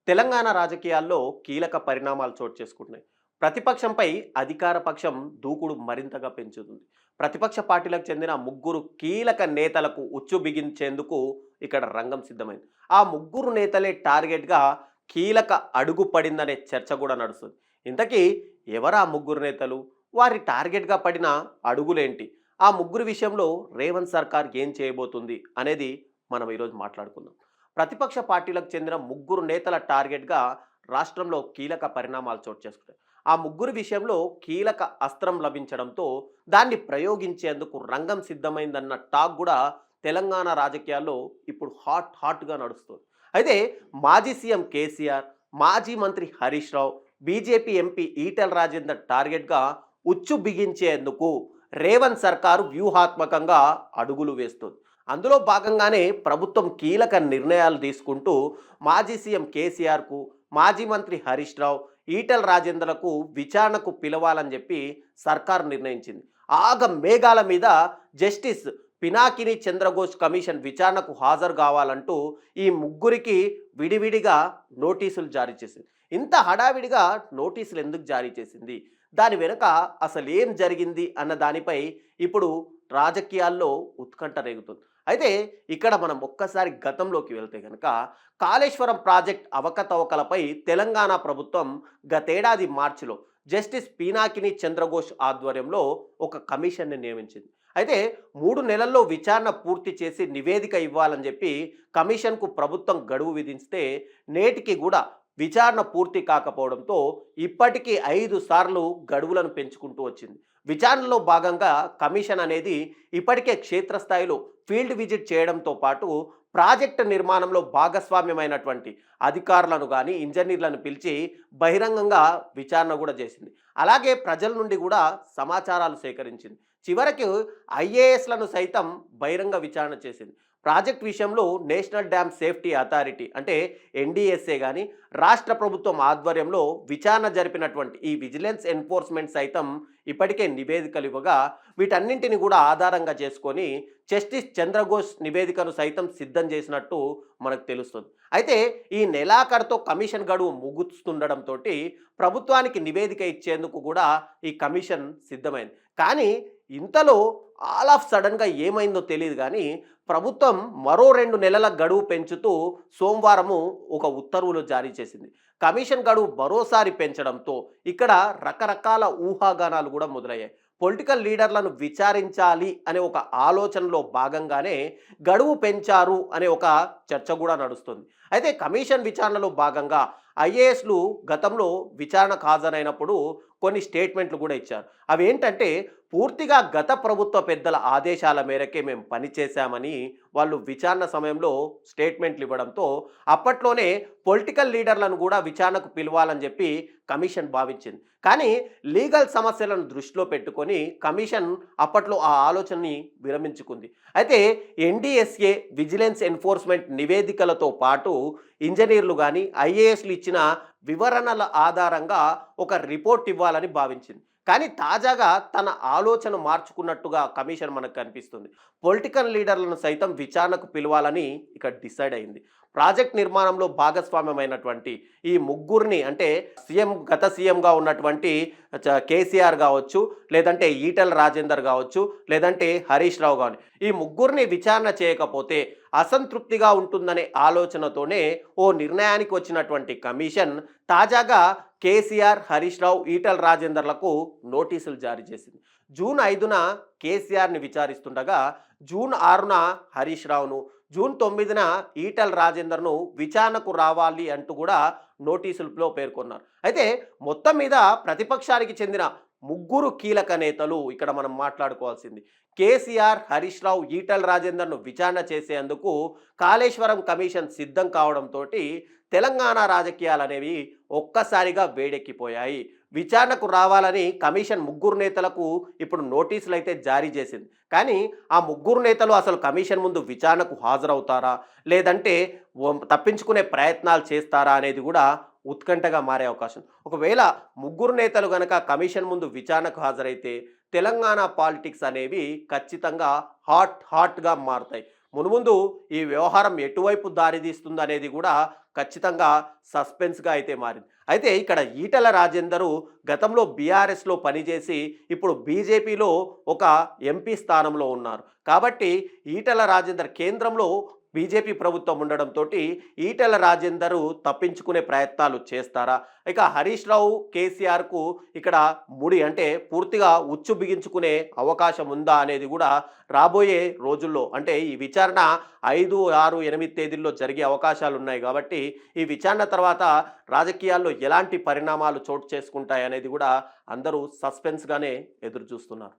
తెలంగాణ రాజకీయాల్లో కీలక పరిణామాలు చోటు చేసుకుంటున్నాయి. ప్రతిపక్షంపై అధికార పక్షం దూకుడు మరింతగా పెంచుతుంది. ప్రతిపక్ష పార్టీలకు చెందిన ముగ్గురు కీలక నేతలకు ఉచ్చు బిగించేందుకు ఇక్కడ రంగం సిద్ధమైంది. ఆ ముగ్గురు నేతలే టార్గెట్‌గా కీలక అడుగు పడిందనే చర్చ కూడా నడుస్తుంది. ఇంతకీ ఎవరా ముగ్గురు నేతలు? వారి టార్గెట్‌గా పడిన అడుగులేంటి? ఆ ముగ్గురు విషయంలో రేవంత్ సర్కార్ ఏం చేయబోతుంది అనేది మనం ఈరోజు మాట్లాడుకుందాం. ప్రతిపక్ష పార్టీలకు చెందిన ముగ్గురు నేతల టార్గెట్‌గా రాష్ట్రంలో కీలక పరిణామాలు చోటు చేసుకున్నాయి. ఆ ముగ్గురు విషయంలో కీలక అస్త్రం లభించడంతో దాన్ని ప్రయోగించేందుకు రంగం సిద్ధమైందన్న టాక్ కూడా తెలంగాణ రాజకీయాల్లో ఇప్పుడు హాట్‌గా నడుస్తుంది. అయితే మాజీ సీఎం కేసీఆర్, మాజీ మంత్రి హరీష్ రావు, బీజేపీ ఎంపీ ఈటెల రాజేందర్ టార్గెట్‌గా ఉచ్చు బిగించేందుకు రేవంత్ సర్కారు వ్యూహాత్మకంగా అడుగులు వేస్తుంది. అందులో భాగంగానే ప్రభుత్వం కీలక నిర్ణయాలు తీసుకుంటూ మాజీ సీఎం కేసీఆర్కు, మాజీ మంత్రి హరీష్ రావు, ఈటెల రాజేందర్లకు విచారణకు పిలవాలని చెప్పి సర్కారు నిర్ణయించింది. ఆగ మేఘాల మీద జస్టిస్ పినాకిని చంద్రఘోష్ కమిషన్ విచారణకు హాజరు కావాలంటూ ఈ ముగ్గురికి విడివిడిగా నోటీసులు జారీ చేసింది. ఇంత హడావిడిగా నోటీసులు ఎందుకు జారీ చేసింది? దాని వెనుక అసలు ఏం జరిగింది అన్న దానిపై ఇప్పుడు రాజకీయాల్లో ఉత్కంఠ రేగుతుంది. అయితే ఇక్కడ మనం ఒక్కసారి గతంలోకి వెళ్తే కనుక కాళేశ్వరం ప్రాజెక్ట్ అవకతవకలపై తెలంగాణ ప్రభుత్వం గతేడాది మార్చిలో జస్టిస్ పీనాకిని చంద్రఘోష్ ఆధ్వర్యంలో ఒక కమిషన్ని నియమించింది. అయితే 3 నెలల్లో విచారణ పూర్తి చేసి నివేదిక ఇవ్వాలని చెప్పి కమిషన్కు ప్రభుత్వం గడువు విధిస్తే నేటికి కూడా విచారణ పూర్తి కాకపోవడంతో ఇప్పటికీ 5 సార్లు గడువులను పెంచుకుంటూ వచ్చింది. విచారణలో భాగంగా కమిషన్ అనేది ఇప్పటికే క్షేత్రస్థాయిలో ఫీల్డ్ విజిట్ చేయడంతో పాటు ప్రాజెక్టు నిర్మాణంలో భాగస్వామ్యమైనటువంటి అధికారులను కానీ ఇంజనీర్లను పిలిచి బహిరంగంగా విచారణ కూడా చేసింది. అలాగే ప్రజల నుండి కూడా సమాచారాలు సేకరించింది. చివరికి ఐఏఎస్లను సైతం బహిరంగ విచారణ చేసింది. ప్రాజెక్ట్ విషయంలో నేషనల్ డ్యామ్ సేఫ్టీ అథారిటీ అంటే ఎన్డీఎస్ఏ కానీ రాష్ట్ర ప్రభుత్వం ఆధ్వర్యంలో విచారణ జరిపినటువంటి ఈ విజిలెన్స్ ఎన్ఫోర్స్మెంట్ సైతం ఇప్పటికే నివేదికలు ఇవ్వగా వీటన్నింటిని కూడా ఆధారంగా చేసుకొని జస్టిస్ చంద్రఘోష్ నివేదికను సైతం సిద్ధం చేసినట్టు మనకు తెలుస్తుంది. అయితే ఈ నెలాఖరుతో కమిషన్ గడువు ముగుస్తుండడంతో ప్రభుత్వానికి నివేదిక ఇచ్చేందుకు కూడా ఈ కమిషన్ సిద్ధమైంది. కానీ ఇంతలో ఆల్ ఆఫ్ సడన్గా ఏమైందో తెలియదు కానీ ప్రభుత్వం మరో 2 నెలల గడువు పెంచుతూ సోమవారము ఒక ఉత్తర్వులు జారీ చేసింది. కమిషన్ గడువు మరోసారి పెంచడంతో ఇక్కడ రకరకాల ఊహాగానాలు కూడా మొదలయ్యాయి. పొలిటికల్ లీడర్లను విచారించాలి అనే ఒక ఆలోచనలో భాగంగానే గడువు పెంచారు అనే ఒక చర్చ కూడా నడుస్తుంది. అయితే కమిషన్ విచారణలో భాగంగా ఐఏఎస్లు గతంలో విచారణకు హాజరైనప్పుడు కొన్ని స్టేట్మెంట్లు కూడా ఇచ్చారు. అవి ఏంటంటే పూర్తిగా గత ప్రభుత్వ పెద్దల ఆదేశాల మేరకే మేము పనిచేశామని వాళ్ళు విచారణ సమయంలో స్టేట్మెంట్లు ఇవ్వడంతో అప్పట్లోనే పొలిటికల్ లీడర్లను కూడా విచారణకు పిలవాలని చెప్పి కమిషన్ భావించింది. కానీ లీగల్ సమస్యలను దృష్టిలో పెట్టుకొని కమిషన్ అప్పట్లో ఆ ఆలోచనని విరమించుకుంది. అయితే ఎన్డీఎస్ఏ విజిలెన్స్ ఎన్ఫోర్స్మెంట్ నివేదికలతో పాటు ఇంజనీర్లు కానీ ఐఏఎస్లు ఇచ్చిన వివరణల ఆధారంగా ఒక రిపోర్ట్ ఇవ్వాలని భావించింది. కానీ తాజాగా తన ఆలోచన మార్చుకున్నట్టుగా కమిషన్ మనకు కనిపిస్తుంది. పొలిటికల్ లీడర్లను సైతం విచారణకు పిలవాలని ఇక్కడ డిసైడ్ అయింది. ప్రాజెక్ట్ నిర్మాణంలో భాగస్వామ్యమైనటువంటి ఈ ముగ్గురిని అంటే గత సీఎంగా ఉన్నటువంటి కేసీఆర్ కావచ్చు, లేదంటే ఈటెల రాజేందర్ కావచ్చు, లేదంటే హరీష్ రావు కానీ ఈ ముగ్గురిని విచారణ చేయకపోతే అసంతృప్తిగా ఉంటుందనే ఆలోచనతోనే ఓ నిర్ణయానికి వచ్చినటువంటి కమిషన్ తాజాగా కేసీఆర్, హరీష్ రావు, ఈటెల రాజేందర్లకు నోటీసులు జారీ చేసింది. జూన్ 5న కేసీఆర్ని విచారిస్తుండగా జూన్ 6న హరీష్ రావును, జూన్ 9న ఈటెల రాజేందర్ను విచారణకు రావాలి అంటూ కూడా నోటీసులలో పేర్కొన్నారు. అయితే మొత్తం మీద ప్రతిపక్షానికి చెందిన ముగ్గురు కీలక నేతలు ఇక్కడ మనం మాట్లాడుకోవాల్సింది. కేసీఆర్, హరీష్ రావు, ఈటెల రాజేందర్ను విచారణ చేసేందుకు కాళేశ్వరం కమిషన్ సిద్ధం కావడంతో తెలంగాణ రాజకీయాలు అనేవి ఒక్కసారిగా వేడెక్కిపోయాయి. విచారణకు రావాలని కమిషన్ ముగ్గురు నేతలకు ఇప్పుడు నోటీసులు అయితే జారీ చేసింది. కానీ ఆ ముగ్గురు నేతలు అసలు కమిషన్ ముందు విచారణకు హాజరవుతారా, లేదంటే తప్పించుకునే ప్రయత్నాలు చేస్తారా అనేది కూడా ఉత్కంఠగా మారే అవకాశం. ఒకవేళ ముగ్గురు నేతలు గనక కమిషన్ ముందు విచారణకు హాజరైతే తెలంగాణ పాలిటిక్స్ అనేవి ఖచ్చితంగా హాట్గా మారుతాయి. మునుముందు ఈ వ్యవహారం ఎటువైపు దారితీస్తుంది అనేది కూడా ఖచ్చితంగా సస్పెన్స్గా అయితే మారింది. అయితే ఇక్కడ ఈటెల రాజేందరు గతంలో బీఆర్ఎస్లో పనిచేసి ఇప్పుడు బీజేపీలో ఒక ఎంపీ స్థానంలో ఉన్నారు. కాబట్టి ఈటెల రాజేందర్ కేంద్రంలో బీజేపీ ప్రభుత్వం ఉండడంతో ఈటెల రాజేందరు తప్పించుకునే ప్రయత్నాలు చేస్తారా? ఇక హరీష్ రావు కేసీఆర్కు ఇక్కడ ముడి అంటే పూర్తిగా ఉచ్చు బిగించుకునే అవకాశం ఉందా అనేది కూడా రాబోయే రోజుల్లో అంటే ఈ విచారణ 5, 6, 8 తేదీల్లో జరిగే అవకాశాలు ఉన్నాయి కాబట్టి ఈ విచారణ తర్వాత రాజకీయాల్లో ఎలాంటి పరిణామాలు చోటు చేసుకుంటాయి అనేది కూడా అందరూ సస్పెన్స్గానే ఎదురు చూస్తున్నారు.